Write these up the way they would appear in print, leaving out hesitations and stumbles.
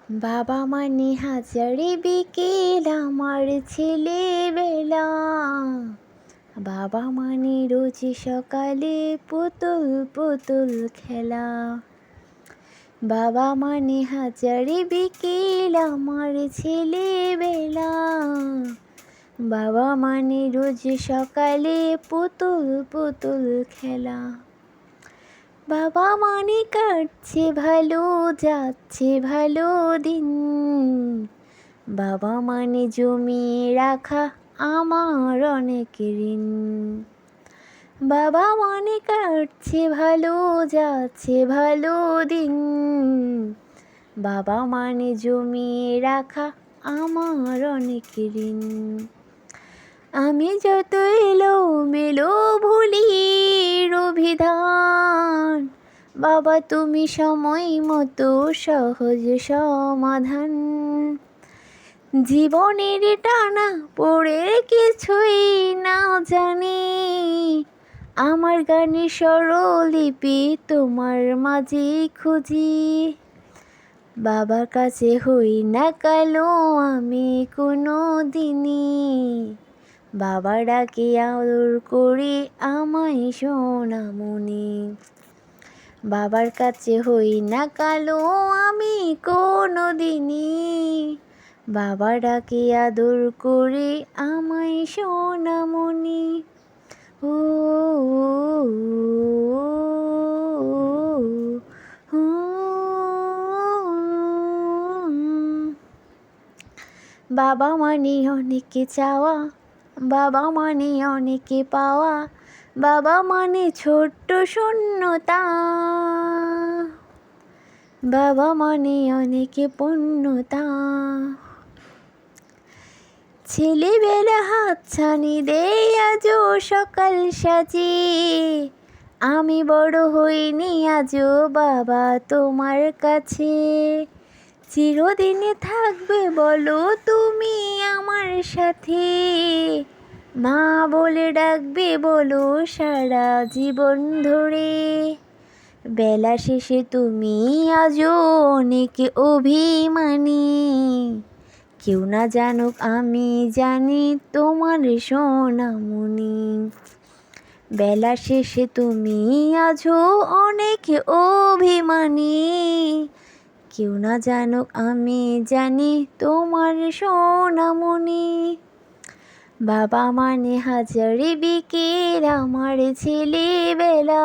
বাবা মানে হাজারে বিকেল আমার ছেলেবেলা, বাবা মানে রোজ সকালে পুতুল পুতুল খেলা। বাবা মানে হাজারে বিকেল আমার ছেলেবেলা, বাবা মানে রোজ সকালে পুতুল পুতুল খেলা। বাবা মানে কাটছে ভালো, যাচ্ছে ভালো দিন, বাবা মানে জমিয়ে রাখা আমার অনেক ঋণ। বাবা মানে কাটছে ভালো, যাচ্ছে ভালো দিন, বাবা মানে জমিয়ে রাখা আমার অনেক ঋণ। আমি যত এলোমেলো ভুলির অভিধান, বাবা তুমি সময় মতো সহজ সমাধান। জীবনের টানা পড়ে কিছুই না জানি, আমার গানের স্বরলিপি তোমার মাঝে খুঁজি। বাবার কাছে হই না কালো আমি কোনো দিনই, বাবা ডাকে আদর করি আমায় সোনামণি। বাবার কাছে হই না কালো আমি কোনো দিনই, বাবা ডাকে আদর করি আমায় সোনামণি। ও বাবা মানে অনেকে চাওয়া, বাবা মানে অনেকে পাওয়া, বাবা মানে ছোট্ট শূন্যতা, বাবা মানে অনেকে পূর্ণতা। ছেলেবেলা হাতছানি দেই আজও সকাল সাজিয়ে, আমি বড় হইনি আজও বাবা তোমার কাছে। চিরদিনে থাকবে বলো তুমি আমার সাথে, মা বলে ডাকবে বলো সারা জীবন ধরে। বেলা শেষে তুমি আজও অনেক অভিমানী, কেউ না জানুক আমি জানি তোমার সোনামণি। বেলা শেষে তুমি আজও অনেক অভিমানী, কেউ না জানুক আমি জানি তোমার সোনামণি। বাবা মানে হাজারে বিকেল আমার ছেলেবেলা,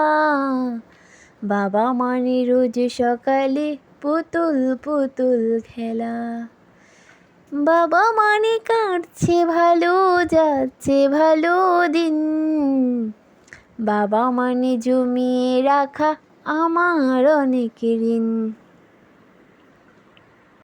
বাবা মানে রোজ সকালে পুতুল পুতুল খেলা। বাবা মানে কাটছে ভালো, যাচ্ছে ভালো দিন, বাবা মানে জমিয়ে রাখা আমার অনেক ঋণ।